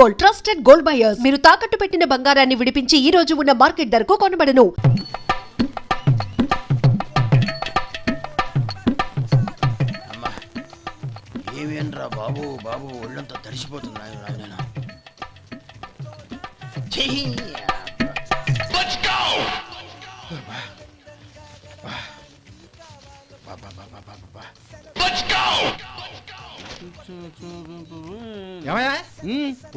Gold, trusted gold buyers. మీరు తాకట్టు పెట్టిన బంగారాన్ని విడిపించి ఈ రోజు ఉన్న మార్కెట్ ధరకు కొనబడను. అమ్మా ఏమేంట్రా బాబు బాబు ఒళ్ళంతా తడిసిపోతుంది నాయన.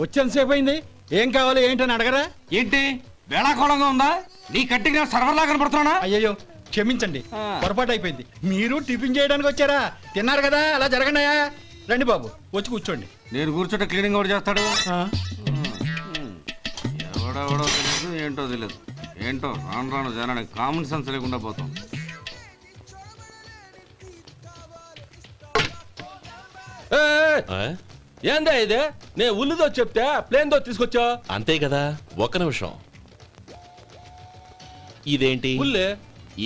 వచ్చేంత సేపు అయింది. ఏం కావాలి ఏంటని అడగరా? ఏంటి వేళాకోళంగా ఉందా? నీ కట్టిగా సర్వర్లా కనపడుతున్నా? అయ్యయ్యో క్షమించండి, పొరపాటు అయిపోయింది. మీరు టిఫిన్ చేయడానికి వచ్చారా? తిన్నారు కదా, అలా జరగండియా. రండి బాబు, వచ్చి కూర్చోండి. నేను కూర్చుంటే క్లీనింగ్ కూడా చేస్తాడు. ఎవడెవడో తెలియదు, ఏంటో తెలియదు. ఏంటో రాను రాను జనానికి కామన్ సెన్స్ లేకుండా పోతాం. ఏందా ఇది? నే ఉల్లిదో చెప్తే ప్లేన్ దో తీసుకొచ్చా అంతే కదా. ఒక్క నిమిషం. ఇదేంటి? ఉల్లి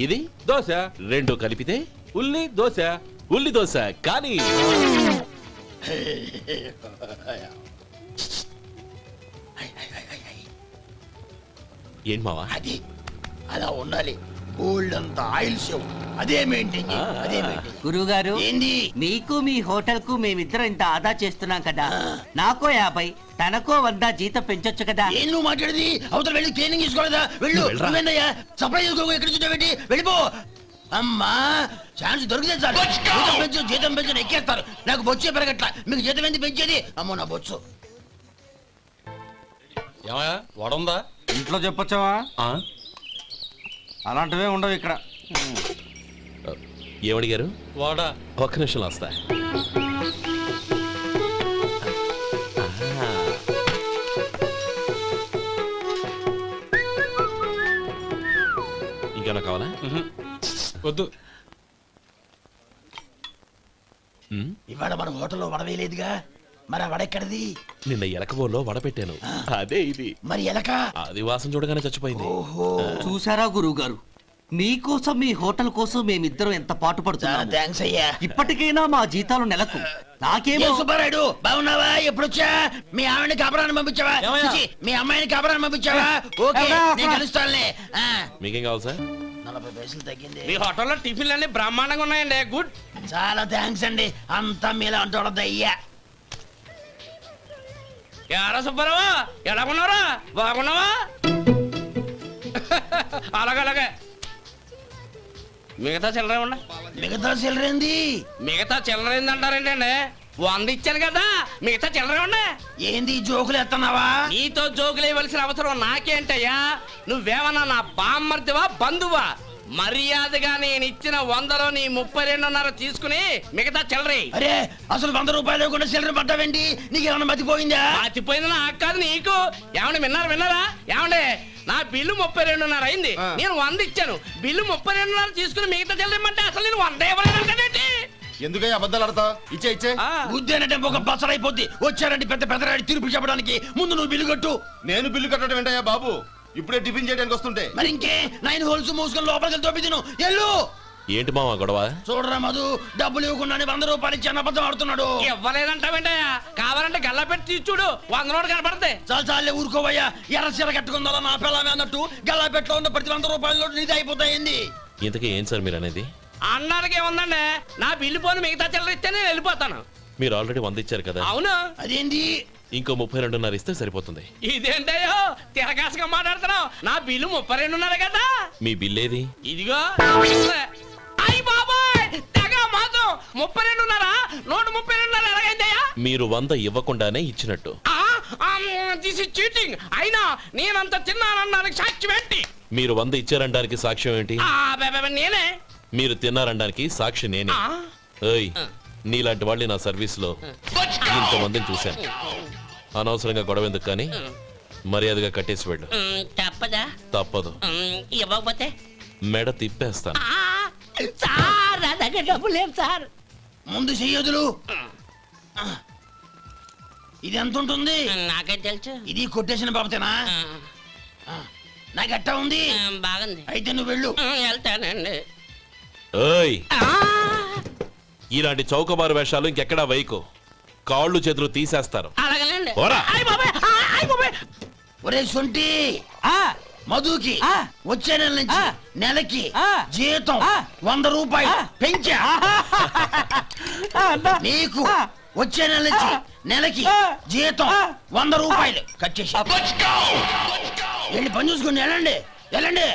ఇది దోశ, రెండు కలిపితే ఉల్లి దోశ. ఉల్లి దోశ. కానీ ఏంటి మావా? అది అలా ఉండాలి. గోల్డ్ అంత ఆయిల్ షో అదే మెయింటైన్ అదే మెయింటైన్. గురువుగారు, ఏంది? మీకు మీ హోటల్ కు మేమిద్దరం ఇంత ఆదా చేస్తున్నాం కదా, నాకో 50 తనకో 100 జీతం పెంచొచ్చు కదా. ఏం నువ్వు మాట్లాడేది? అవతల వెళ్ళి ట్రైనింగ్ తీసుకోలేదా? వెళ్ళు. నువ్వేందయ్యా సప్లై చేసుకో, ఎక్కడ చూడబెట్టి వెళ్ళిపో. అమ్మా ఛాన్స్ దొరికితే చాలు. జీతం పెంచు ఎక్కేస్తారు. నాకు బొచ్చే పెరగట్ల. మీకు జీతం ఎందుకు పెంచేది? అమ్మో నా బొచ్చు. ఏమయ్యా వడుందా? ఇంట్లో చెప్పొచ్చావా? అలాంటివే ఉండవు ఇక్కడ. ఏమడిగారు? వాడా ఒక్క నిమిషం వస్తా. ఇంకేమన్నా కావాలా? వద్దు. ఇవాళ మన హోటల్లో వడవేయలేదుగా, మరి ఆ వడెక్కడిది? నిన్న ఎలకబోలో వడ పెట్టాను, అదే ఇది. మరి ఎలక? అది వాసన చూడగానే చచ్చిపోయింది. ఓహో, చూసారా గురువుగారు, మీకోసం మీ హోటల్ కోసం మేమిద్దరం ఎంత పాటు పడుతున్నాము. థాంక్స్ అయ్యా. ఇప్పటికైనా మా జీతాలు నెలకు నాకేమో. సుబ్బారాయుడు బాగున్నావా? ఎప్పుడొచ్చా? మీ ఆవిడని కబరాన్ని పంపించావా? చిచి, మీ అమ్మాయిని కబరాన్ని పంపించావా? ఓకే, నేను కలుస్తానులే. మీకేం కావాలి సార్? 40 పైసలు తగ్గింది. మీ హోటల్లో టిఫిన్లు అన్ని బ్రహ్మాండంగా ఉన్నాయండి. గుడ్. చాలా థాంక్స్ అండి. అంతా మీలా అంటాడు అయ్యా. ఎరా సుబ్బారావా, ఎలా ఉన్నారా? బాగున్నావా? అలాగే మిగతా చిల్లర ఉన్నా. మిగతా చిల్లరేంది? మిగతా చిల్లర ఏందంటారేంటండి? 100 ఇచ్చాను కదా, మిగతా చిల్లర ఉన్నా. ఏంది జోకులు ఎత్తన్నావా? నీతో జోకులు ఇవ్వాల్సిన అవసరం నాకేంటయ్యా? నువ్వేమన్నా నా బామ్మర్దివా బంధువా? మర్యాదగా నేను ఇచ్చిన 100లో నీ 32.5 తీసుకుని మిగతా చిల్లరే. అరే అసలు 100 రూపాయలు లేకుండా చిల్లర పడ్డావేంటి? నీకేమన్నా మతిపోయిందా? మర్చిపోయింది నాకు కాదు నీకు. ఏమండి విన్నారా? ఏమండి నా బిల్లు 32.5 అయింది. నేను 100 ఇచ్చాను. బిల్లు 32.5 తీసుకుని మిగతా చిల్లరమంటే అసలు నేను 100 ఇవ్వలేదంటే ఎందుకయ్యా అబద్ధాలు ఆడతావు? ఇచ్చే బుద్ధేనంటే ఒక బసరైపోద్ది. వచ్చారంటే పెద్ద పెద్దరాడి తీర్పు చెప్పడానికి ముందు నువ్వు బిల్లు కట్టు. నేను బిల్లు కట్టడం ఏంటయ్యా బాబు? ఇప్పుడే టిఫిన్ చేయడానికి వస్తుంటే. మరి ఇంకే 9 హోల్స్ మూసుకొని లోపలికి తోపి తిను. ఎల్లు. ఏంటి మావా గొడవ? చూడరా మధు, డబ్బులు ఇవ్వకుండానే 100 రూపాయలు ఇచ్చి అబద్ధం ఆడుతున్నాడు. ఇవ్వలేదంటావేంటయ్యా? కావాలంటే గల్లా పెట్టి తీసి చూడు, 100 నోటు కనపడతాయి. చాలే ఊరుకోవయ్యా. ఎర్ర చీర కట్టుకుందా నా పిల్లమే అన్నట్టు గల్లాపెట్లో ఉన్న ప్రతి 100 రూపాయలు నీది అయిపోతాయింది. ఇంతకీ ఏం సార్ మీరు అనేది? అన్నానికి ఏముందండి, నా బిల్లు పోను మిగతా చిల్లర ఇస్తే నేను వెళ్ళిపోతాను. మీరు ఆల్రెడీ 100 ఇచ్చారు కదా. అవును. అదేంటి? ఇంకో 32.5 ఇస్తే సరిపోతుంది. ఇదేంటయ్యో తిరగాసుగా మాట్లాడుతున్నావు? నా బిల్లు 32.5 కదా. మీ బిల్ ఏది? ఇదిగో. అయ్య బాబాయ్, తెగ మాతో 32.5 నోటు 32.5 ఎలాగైందయ్యా? మీరు 100 ఇవ్వకుండానే ఇచ్చినట్టు. This is cheating. అయినా నేనంత తిన్నానన్నానికి సాక్ష్యం ఏంటి? మీరు 100 ఇచ్చారనడానికి సాక్ష్యం ఏంటి? నేనే. మీరు తిన్నారనడానికి సాక్షి నేనే. ఏయ్, నీలాంటి వాళ్ళని నా సర్వీస్ లో ఇంతమందిని చూశాను. అనవసరంగా గొడవ ఎందుకు కానీ మర్యాదగా కట్టేసి వెళ్ళు. తప్పదా? తప్పదు. ఇవ్వకపోతే మెడ తిప్పేస్తాను. సార్ నా దగ్గర డబ్బు లేదు సార్. ముందు చెయ్యదులు. ఇది ఎంత ఉంటుంది? నాకే తెలుసు. ఇది కొట్టేసిన బాబతేనా? నాకు ఎట్టా ఉంది? బాగుంది. అయితే నువ్వు వెళ్ళు. వెళ్తానండి. ఏయ్, ఇలాంటి చౌకబారు వేషాలు ఇంకెక్కడా వైకు. కాళ్ళు చేతులు తీసేస్తారు. అలాగేనండి. పోరా. అయ్య బాబాయ్, ఒరే సొంటి ఆ, మధుకి ఆ. వచ్చే నెల నుంచి ఆ. నెలకి ఆ. జీతం ఆ. 100 రూపాయలు ఆ. పెంచా ఆ, అన్నా. నీకు ఆ. వచ్చే నెల నుంచి ఆ. నెలకి ఆ. జీతం ఆ. 100 రూపాయలు కట్ చేసి వెళ్ళి పని చూసుకుని వెళ్ళండి వెళ్ళండి.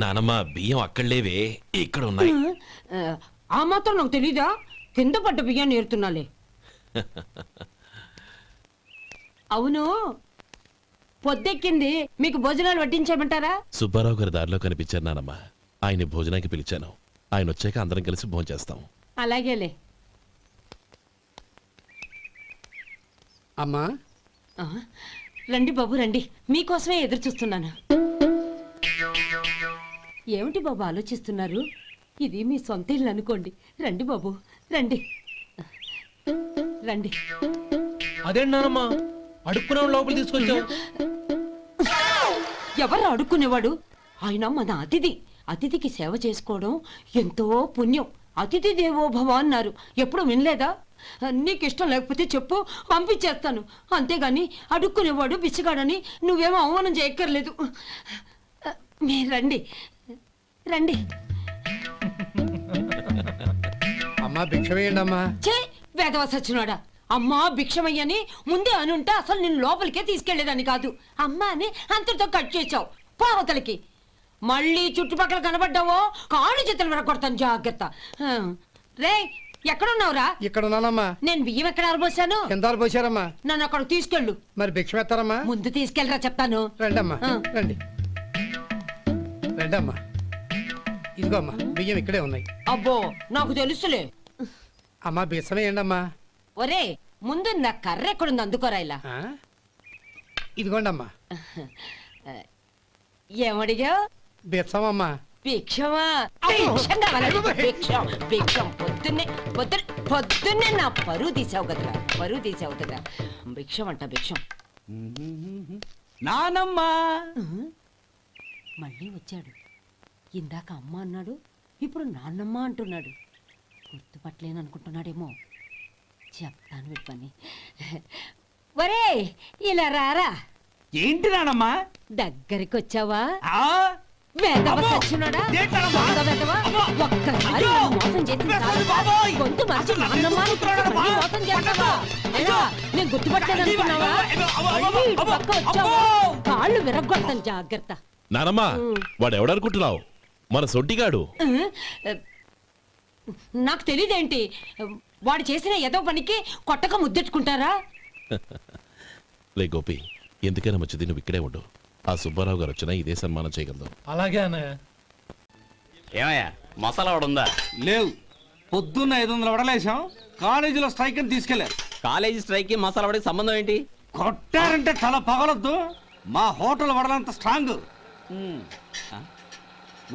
నానమ్మ బియ్యం అక్కడ లేవే ఇక్కడ ఉన్నాయి. ఆ మాత్రం నాకు తెలీదా? కింద పడ్డ బియ్యాన్ని ఏరుతున్నాలే. అవును, పొద్దెక్కింది, మీకు భోజనాలు వడ్డించేయమంటారా? సుబ్బారావు గారి దారిలో కనిపించారు నానమ్మ. ఆయన భోజనానికి పిలిచాను. ఆయన వచ్చాక అందరం కలిసి భోజనం చేస్తాం. అలాగేలే. అమ్మా ఆ, రండి బాబు రండి, మీకోసమే ఎదురు చూస్తున్నాను. ఏమిటి బాబు ఆలోచిస్తున్నారు? ఇది మీ సొంత ఇల్లు అనుకోండి. రండి బాబు రండి రండి. అదేంటి నానమ్మా అడుక్కునే లోపల తీసుకొచ్చావు? ఎవరు అడుక్కునేవాడు? ఆయన మన అతిథి. అతిథికి సేవ చేసుకోవడం ఎంతో పుణ్యం. అతిథి దేవో భవ అన్నారు, ఎప్పుడు వినలేదా? నీకు ఇష్టం లేకపోతే చెప్పు, పంపించేస్తాను. అంతేగాని అడుక్కునేవాడు బిచ్చగాడని నువ్వేమో అవమానం చేయక్కర్లేదు. మీరు రండి రండి. అమ్మా భిక్ష వేయండి అమ్మా. చే వేదవ సచ్చినోడా, అమ్మా భిక్షమయ్యని ముందే అనుంటే అసలు నిన్ను లోపలికే తీసుకెళ్లేదని కాదు. అమ్మా అని అంతటితో కట్ చేసావు. పావతలకి మళ్ళీ చుట్టుపక్కల కనబడ్డావో కాళ్ళు చేతులు విరగొడతాను, జాగ్రత్త. రే ఎక్కడున్నావురా? ఇక్కడ ఉన్నానమ్మా. నేను బియ్యం ఎక్కడ ఆరబోసాను? కిందాలు పోసారమ్మా. నన్ను అక్కడ తీసుకెళ్ళు. మరి భిక్ష పెడతారమ్మా? ముందు తీసుకెళ్ళరా చెప్తాను. రండమ్మా ఆ. రండి రండమ్మా. ఇదిగో అమ్మా బియ్యం ఇక్కడే ఉన్నాయి. అబ్బో నాకు తెలుసులే. అమ్మా బిచ్చం వేయండి అమ్మా. ఒరే ముందు నా కర్ర ఎక్కడుంది, అందుకోరా ఇలా. ఆ? ఇదిగోండి అమ్మా. ఏమడిగా? బిచ్చం అమ్మా. భిక్షమా? భిక్షం కావాలండి, భిక్షం భిక్షం. పొద్దున్నే నా పరువు తీసావు కదరా, పరువు తీసావు కదా. భిక్షం అంట భిక్షం. నానమ్మ మళ్ళీ వచ్చాడు. ఇందాక అమ్మ అన్నాడు, ఇప్పుడు నాన్నమ్మ అంటున్నాడు. గుర్తుపట్టలేను అనుకుంటున్నాడేమో. చెప్తాను వీడి పని. ఒరే ఇలా రారా. ఏంటి నానమ్మ? దగ్గరికి వచ్చావా? ఆ? వేదవ అమ్మో! సచ్చినోడా? ఏంటమ్మా? దొంగ వేదవ! అమ్మో! ఒక్కసారి అయ్యో! నన్ను మోసం చేసింది చాలు. బాబోయ్! గొంతు మార్చి అసలు నాన్నమ్మ అని నన్ను మళ్ళీ మోసం చేస్తావా? అయ్యో! ఎలా? నేను గుర్తుపట్టలేదు అనుకున్నావా? మళ్ళీ ఇటు పక్క వచ్చావా? కాళ్ళు విరగ్గొడతాను, జాగ్రత్త. నానమ్మ వాడు ఎవడనుకుంటున్నావు? మన సొంటిగాడు. నాకు తెలియదేంటి? వాడు చేసిన ఏదో పనికి కొట్టక ముద్దెట్టుకుంటారా? లే గోపి, ఎందుకైనా మంచిది నువ్వు ఇక్కడే ఉండు. ఆ సుబ్బారావు గారు వచ్చినా ఇదే సన్మానం చేయగలదు. అలాగే అన్నయ్య. ఏమయ్యా మసాలా వాడు ఉందా? లేవు. పొద్దున్న 500 వడలేసాం, కాలేజీలో స్ట్రైక్ అని తీసుకెళ్లారు. కాలేజీ స్ట్రైక్ కి మసాలా వాడికి సంబంధం ఏంటి? కొట్టారంటే తల పగలొద్దు. మా హోటల్ వడలంత స్ట్రాంగ్.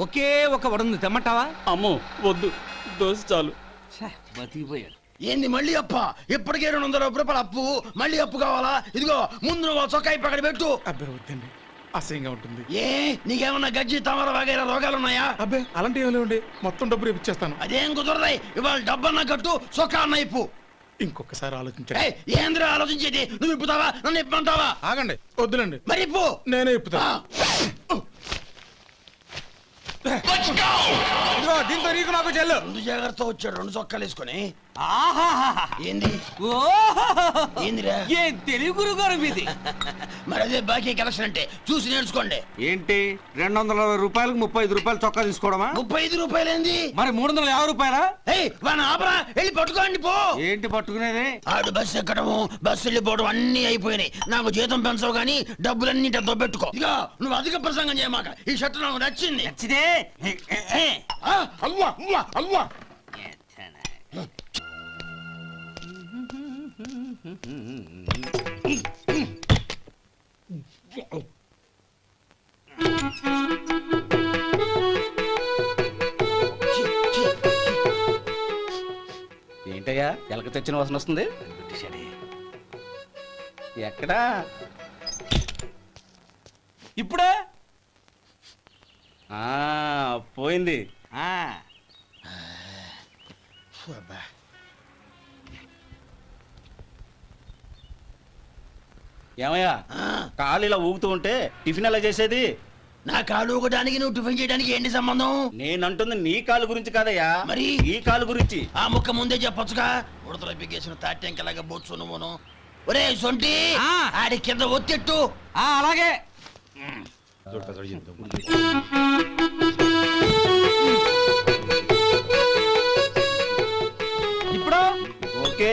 ఒకే ఒక వడుంది, తెమ్మంటావా? అమ్మో వద్దు, దోశ చాలు. బతికిపోయాడు. ఏంది మళ్ళీ అప్ప? ఇప్పటికే 200 రూపాయలు అప్పు, మళ్ళీ అప్పు కావాలా? ఇదిగో ముందు నువ్వు చొక్కా పక్కన పెట్టు. అబ్బే వద్దండి, అసహ్యంగా ఉంటుంది. ఏ నీకేమన్నా గజ్జి తమర వగైరా రోగాలు ఉన్నాయా? అబ్బే అలాంటి ఏమి లేవండి, మొత్తం డబ్బు రేపు ఇచ్చేస్తాను. అదేం కుదరదాయి. ఇవాళ డబ్బన్నా కట్టు, చొక్కా అన్న ఇప్పు. ఇంకొకసారి ఆలోచించండి. ఏయ్, ఏంద్రా ఆలోచించేది? నువ్వు ఇప్పుతావా, నన్ను ఇప్పమంటావా? ఆగండి, వద్దులండి, మరి ఇప్పు. నేనే ఇప్పుతా. ఇదిగో దీంతో నీకు నాకు చెల్లు. ముందు జాగ్రత్త వచ్చాడు, 2 చొక్కాలు వేసుకొని. ఆహాహాహా. ఏంది ఓహోహోహో. ఏందిరా? ఏ తెలుగు గురుగారు మీది? మరి అదే బాకీ కలెక్షన్ అంటే చూసి నేర్చుకోండి. ఏంటి 220 రూపాయలకు 35 రూపాయలు చొక్కా తీసుకోవడమా? 35 రూపాయలు ఏంది? మరి 350 రూపాయలా? ఏయ్ వాడిని ఆపరా, వెళ్ళి పట్టుకోండి పో. ఏంటి పట్టుకునేది? ఆడు బస్సు ఎక్కడము, బస్సు వెళ్ళిపోవడం అన్ని అయిపోయినాయి. నాకు జీతం పెంచవు గానీ డబ్బులన్నీ దొబ్బెట్టుకో. ఇక నువ్వు అధిక ప్రసంగం చేయమాక. ఈ షర్ట్ నాకు నచ్చింది. నచ్చితే ఆ, అల్వా అల్వా అల్వా. ఏంటయ్యా ఎలక తెచ్చిన వాసన వస్తుంది? ఎక్కడా? ఇప్పుడే పోయింది. ఏమయ్యా ఆ, కాలు ఇలా ఊగుతూ ఉంటే టిఫిన్ ఎలా చేసేది? నా కాలు ఊగడానికి నువ్వు టిఫిన్ చేయడానికి ఏంటి సంబంధం? నేనంటుంది నీ కాలు గురించి కాదయ్యా, మరి? ఈ కాలు గురించి. ఆ ముక్క ముందే చెప్పొచ్చుగా. ఉడతలో పిగేసిన తాట్యంకలాగా బొచ్చు నువ్వును. ఒరే సొంటి, ఆ. ఆడి కింద ఒత్తెట్టు. అలాగే ఇప్పుడు ఓకే